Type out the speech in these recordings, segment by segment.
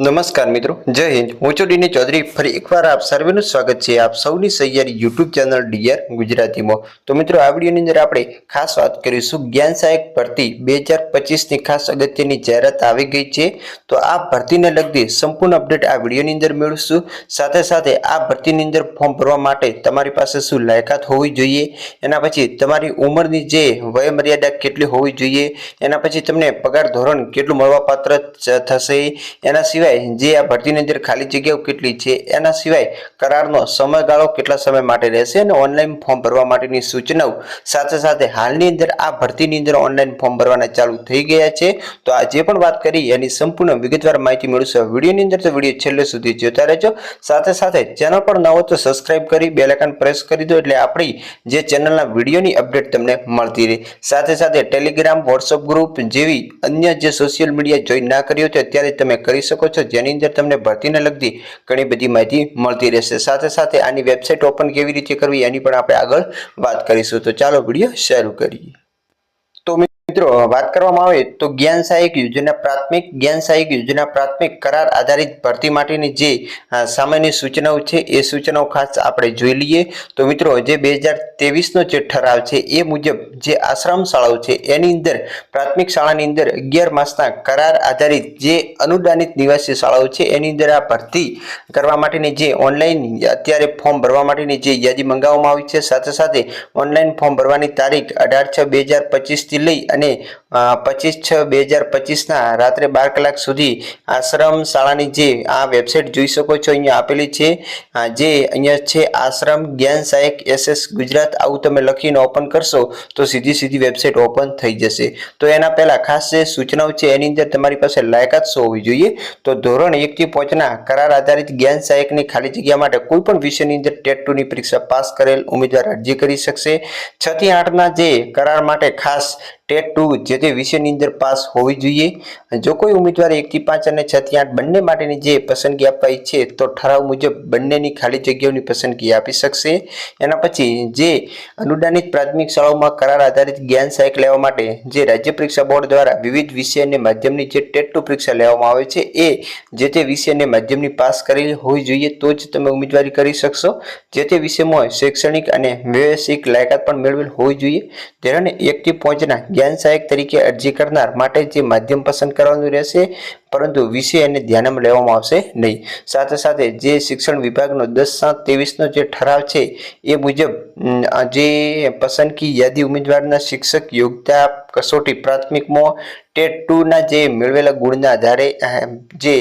નમસ્કાર મિત્રો, જય હિન્દ। હું છું ડીની ચૌધરી। ફરી એકવાર આપ સર્વેનું સ્વાગત છે આપ સૌની સહિયારી યુટ્યુબ ચેનલ ડીઆર ગુજરાતીમાં। તો મિત્રો, આ વિડીયોની અંદર આપણે ખાસ વાત કરીશું જ્ઞાન સહાયક ભરતી 2025ની ખાસ અગત્યની જાહેરાત આવી ગઈ છે। તો આ ભરતીને લગતી સંપૂર્ણ અપડેટ આ વિડીયોની અંદર મેળવીશું। સાથે સાથે આ ભરતીની અંદર ફોર્મ ભરવા માટે તમારી પાસે શું લાયકાત હોવી જોઈએ, એના પછી તમારી ઉંમરની જે વય મર્યાદા કેટલી હોવી જોઈએ, એના પછી તમને પગાર ધોરણ કેટલું મળવાપાત્ર થશે, એના સિવાય જે આ ભરતીની અંદર ખાલી જગ્યાઓ કેટલી છે, એના સિવાય કરારનો સમયગાળો કેટલા સમય માટે રહેશે અને ઓનલાઈન ફોર્મ ભરવા માટેની સૂચનાઓ, સાથે સાથે હાલની અંદર આ ભરતીની અંદર ઓનલાઈન ફોર્મ ભરવાના ચાલુ થઈ ગયા છે। તો આ જે પણ વાત કરી એની સંપૂર્ણ વિગતવાર માહિતી મેળવશો વિડીયોની અંદર। તો વિડીયો છેલ્લે સુધી જોતા રહેજો। સાથે સાથે ચેનલ પર નવો તો સબસ્ક્રાઇબ કરી બેલ આઇકન પ્રેસ કરી દો, એટલે આપણી જે ચેનલના વિડીયોની અપડેટ તમને મળતી રહે। સાથે સાથે ટેલિગ્રામ, વોટ્સઅપ ગ્રુપ જેવી અન્ય જે સોશિયલ મીડિયા જોઈન ના કર્યો તો અત્યારે તમે કરી શકો છો, જેની અંદર તમને ભરતીને લગતી ઘણી બધી માહિતી મળતી રહેશે। સાથે સાથે આની વેબસાઇટ ઓપન કેવી રીતે કરવી એની પણ આપણે આગળ વાત કરીશું। તો ચાલો વિડીયો શરૂ કરીએ। તો મિત્રો, વાત કરવામાં આવે તો જ્ઞાન સહાયક યોજના પ્રાથમિક, જ્ઞાન સહાયક યોજના પ્રાથમિક કરાર આધારિત ભરતી માટેની જે સામાન્ય સૂચનાઓ છે એ સૂચનાઓ ખાસ આપણે જોઈ લઈએ। તો મિત્રો, જે 2023નો જે ઠરાવ છે એ મુજબ જે આશ્રમ શાળાઓ છે એની અંદર પ્રાથમિક શાળાની અંદર 11 માસના કરાર આધારિત જે અનુદાનિત નિવાસી શાળાઓ છે એની અંદર આ ભરતી કરવા માટેની જે ઓનલાઈન અત્યારે ફોર્મ ભરવા માટેની જે યાદી મંગાવવામાં આવી છે। સાથે સાથે ઓનલાઈન ફોર્મ ભરવાની તારીખ 18/6/2025 થી લઈ અને 25/6/2025 રાત્રે 12 કલાક સુધી આશ્રમ શાળાની જે આ વેબસાઇટ જોઈ શકો છો અહીંયા આપેલી છે, જે અહીંયા છે આશ્રમ જ્ઞાન સહાયક SS ગુજરાત। આવું તમે લખીને ઓપન કરશો તો સીધી વેબસાઇટ ઓપન થઈ જશે। તો એના પહેલા ખાસ જે સૂચનાઓ છે એની અંદર તમારી પાસે લાયકાત શું હોવી જોઈએ, તો ધોરણ 1 થી 5ના કરાર આધારિત જ્ઞાન સહાયકની ખાલી જગ્યા માટે કોઈ પણ વિષયની અંદર ટેટ 2ની પરીક્ષા પાસ કરેલ ઉમેદવાર અરજી કરી શકશે। 6 થી 8ના જે કરાર માટે ખાસ ટેટ 2 જે તે વિષયની અંદર પાસ હોવી જોઈએ। જો કોઈ ઉમેદવાર 1 થી 5 અને 6 થી 8 બંને માટેની જે પસંદગી આપવા ઈચ્છે તો ઠરાવ મુજબ બંનેની ખાલી જગ્યાઓની પસંદગી આપી શકશે। એના પછી જે અનુદાનિત પ્રાથમિક શાળાઓમાં કરાર આધારિત જ્ઞાન સહાયક લેવા માટે જે રાજ્ય પરીક્ષા બોર્ડ દ્વારા વિવિધ વિષય અને માધ્યમની જે ટેટ 2 પરીક્ષા લેવામાં આવે છે એ જે તે વિષય અને માધ્યમની પાસ કરેલી હોવી જોઈએ તો જ તમે ઉમેદવારી કરી શકશો। જે તે વિષયમાં શૈક્ષણિક અને વ્યવસાયિક લાયકાત પણ મેળવેલ હોવી જોઈએ। ધોરણ 1 થી 5ના જ્ઞાન સહાયક તરીકે અરજી કરનાર માટે જે માધ્યમ પસંદ કરવાનું રહેશે, પરંતુ વિષય અને ધ્યાનમાં લેવામાં આવશે નહીં। સાથે સાથે જે શિક્ષણ વિભાગનો 10/7/23નો જે ઠરાવ છે એ મુજબ જે પસંદગી યાદી ઉમેદવારના શિક્ષક યોગ્યતા કસોટી પ્રાથમિકમાં ટેટ 2ના જે મેળવેલા ગુણના આધારે જે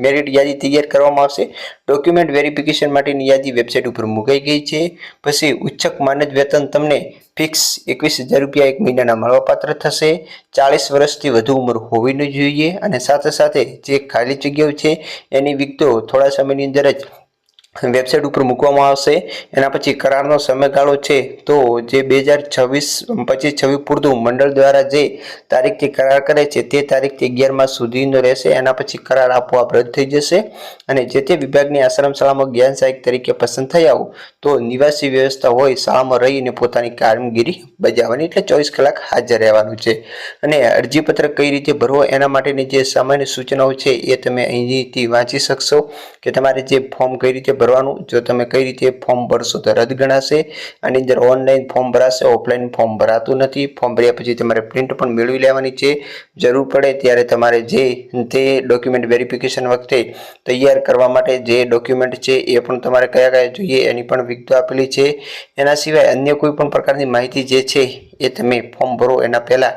મેરિટ યાદી તૈયાર કરવામાં આવશે। ડોક્યુમેન્ટ વેરિફિકેશન માટેની યાદી વેબસાઇટ ઉપર મુકાઈ ગઈ છે। પછી ઉચ્ચક માનદ વેતન તમને ફિક્સ 21,000 રૂપિયા એક મહિનાના મળવાપાત્ર થશે। 40 વર્ષથી વધુ ઉંમર હોવી ન જોઈએ અને સાથે સાથે જે ખાલી જગ્યાઓ છે એની વિગતો થોડા સમયની અંદર જ વેબસાઇટ ઉપર મૂકવામાં આવશે। એના પછી કરારનો સમયગાળો છે તો જે 2026 પૂરતું મંડળ દ્વારા જે તારીખથી કરાર કરે છે તે તારીખથી 11 માસ સુધીનો રહેશે। એના પછી કરાર આપોઆપ રદ થઈ જશે અને જે તે વિભાગની આશ્રમ શાળામાં જ્ઞાન સહાયક તરીકે પસંદ થયા હો તો નિવાસી વ્યવસ્થા હોય શાળામાં રહીને પોતાની કામગીરી બજાવવાની, એટલે 24 કલાક હાજર રહેવાનું છે। અને અરજીપત્ર કઈ રીતે ભરવો એના માટેની જે સામાન્ય સૂચનાઓ છે એ તમે અહીંથી વાંચી શકશો કે તમારે જે ફોર્મ કઈ રીતે ભરવાનું, જો તમે કઈ રીતે ફોર્મ ભરશો તો રદ ગણાશે। આની અંદર ઓનલાઈન ફોર્મ ભરાશે, ઓફલાઈન ફોર્મ ભરાતું નથી। ફોર્મ ભર્યા પછી તમારે પ્રિન્ટ પણ મેળવી લેવાની છે। જરૂર પડે ત્યારે તમારે જે તે ડોક્યુમેન્ટ વેરિફિકેશન વખતે તૈયાર કરવા માટે જે ડોક્યુમેન્ટ છે એ પણ તમારે કયા જોઈએ એની પણ વિગતો આપેલી છે। એના સિવાય અન્ય કોઈ પણ પ્રકારની માહિતી જે છે એ તમે ફોર્મ ભરો એના પહેલા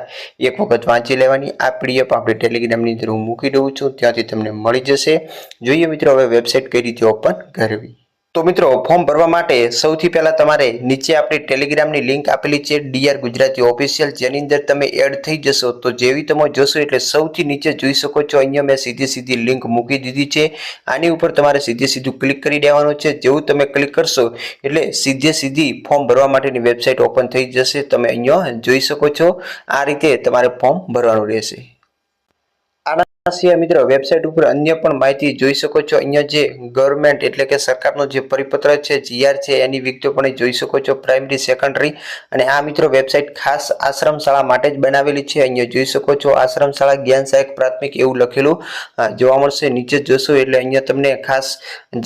એક વખત વાંચી લેવાની। આ પીડીએફ આપણે ટેલિગ્રામની અંદર હું મૂકી દઉં છું, ત્યાંથી તમને મળી જશે। જોઈએ મિત્રો, હવે વેબસાઇટ કઈ રીતે ઓપન કરવી। તો મિત્રો, ફોર્મ ભરવા માટે સૌથી પહેલા તમારે નીચે આપણી ટેલિગ્રામની લિંક આપેલી છે ડીઆર ગુજરાતી ઓફિશિયલ, જેની અંદર તમે એડ થઈ જશો તો જેવી તમે જોશો એટલે સૌથી નીચે જોઈ શકો છો અહીંયા મેં સીધી લિંક મૂકી દીધી છે। આની ઉપર તમારે સીધું ક્લિક કરી દેવાનું છે। જેવું તમે ક્લિક કરશો એટલે સીધી ફોર્મ ભરવા માટેની વેબસાઇટ ઓપન થઈ જશે। તમે અહીંયા જોઈ શકો છો આ રીતે તમારે ફોર્મ ભરવાનું રહેશે। આ સિવાય મિત્રો વેબસાઇટ ઉપર અન્ય પણ માહિતી જોઈ શકો છો। અહીંયા જે ગવર્મેન્ટ એટલે કે સરકારનો જે પરિપત્ર છે જીઆર છે એની વિગતો પણ જોઈ શકો છો, પ્રાઇમરી સેકન્ડરી। અને આ મિત્રો વેબસાઇટ ખાસ આશ્રમ શાળા માટે જ બનાવેલી છે। અહીંયા જોઈ શકો છો આશ્રમ શાળા જ્ઞાન સહાયક પ્રાથમિક એવું લખેલું જોવા મળશે। નીચે જોશો એટલે અહીંયા તમને ખાસ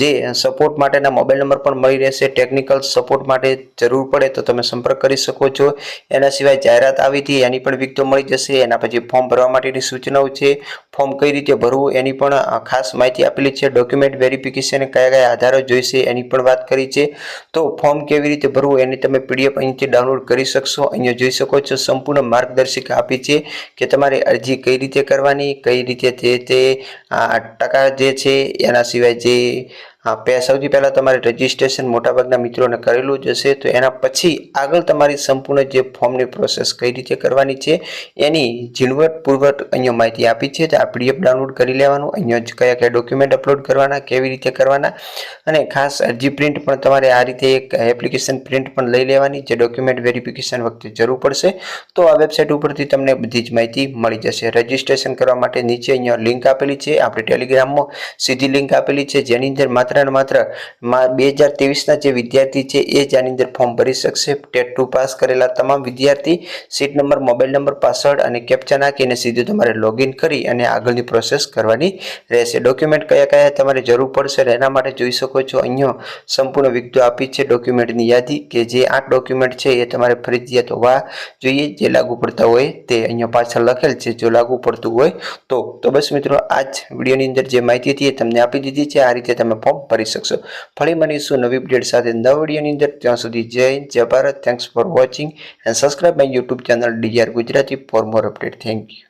જે સપોર્ટ માટેના મોબાઈલ નંબર પણ મળી રહેશે। ટેકનિકલ સપોર્ટ માટે જરૂર પડે તો તમે સંપર્ક કરી શકો છો। એના સિવાય જાહેરાત આવી હતી એની પણ વિગતો મળી જશે। એના પછી ફોર્મ ભરવા માટેની સૂચનાઓ છે, ફોર્મ કઈ રીતે ભરવું એની પણ ખાસ માહિતી આપેલી છે। ડોક્યુમેન્ટ વેરિફિકેશન કયા કયા આધારો જોઈશે એની પણ વાત કરી છે। તો ફોર્મ કેવી રીતે ભરવું એની તમે પીડીએફ અહીંથી ડાઉનલોડ કરી શકશો। અહીંયા જોઈ શકો છો સંપૂર્ણ માર્ગદર્શિકા આપી છે કે તમારે અરજી કઈ રીતે કરવાની, કઈ રીતે તે ટકા જે છે, એના સિવાય જે સૌથી પહેલા તમારે રજીસ્ટ્રેશન મોટાભાગના મિત્રોને કરેલું જ હશે। તો એના પછી આગળ તમારી સંપૂર્ણ જે ફોર્મની પ્રોસેસ કઈ રીતે કરવાની છે એની ઝીણવટપૂર્વક અહીંયા માહિતી આપી છે। તો આ પીડીએફ ડાઉનલોડ કરી લેવાનું। અહીંયા કયા કયા ડોક્યુમેન્ટ અપલોડ કરવાના, કેવી રીતે કરવાના, અને ખાસ અરજી પ્રિન્ટ પણ તમારે આ રીતે એક એપ્લિકેશન પ્રિન્ટ પણ લઈ લેવાની જે ડોક્યુમેન્ટ વેરિફિકેશન વખતે જરૂર પડશે। તો આ વેબસાઇટ ઉપરથી તમને બધી જ માહિતી મળી જશે। રજીસ્ટ્રેશન કરવા માટે નીચે અહીંયા લિંક આપેલી છે, આપણે ટેલિગ્રામમાં સીધી લિંક આપેલી છે, જેની અંદર માત્ર 2023ના જે વિદ્યાર્થી છે એ જ આની અંદર ફોર્મ ભરી શકશે। ટેટ 2 પાસ કરેલા તમામ વિદ્યાર્થી seat number, mobile number, password અને કેપ્ચા નાખીને સીધું તમારે લોગિન કરી અને આગળની પ્રોસેસ કરવાની રહેશે। ડોક્યુમેન્ટ કયા કયા તમારે જરૂર પડશે એના માટે જોઈ શકો છો અહીંયા સંપૂર્ણ વિગતો આપી છે ડોક્યુમેન્ટની યાદી કે જે 8 ડોક્યુમેન્ટ છે એ તમારે ફરજિયાત હોવા જોઈએ, જે લાગુ પડતા હોય તે અહીંયા પાછળ લખેલ છે જો લાગુ પડતું હોય તો બસ મિત્રો આ જ વિડીયોની અંદર જે માહિતી હતી એ તમને આપી દીધી છે। આ રીતે તમે ફોર્મ ભરી શકશો। ફરી મળીશું નવી અપડેટ સાથે નવા વિડીયોની અંદર। ત્યાં સુધી જય હિન્દ, જય Bharat. Thanks for watching and subscribe my YouTube channel DR Gujarati for more update. Thank you.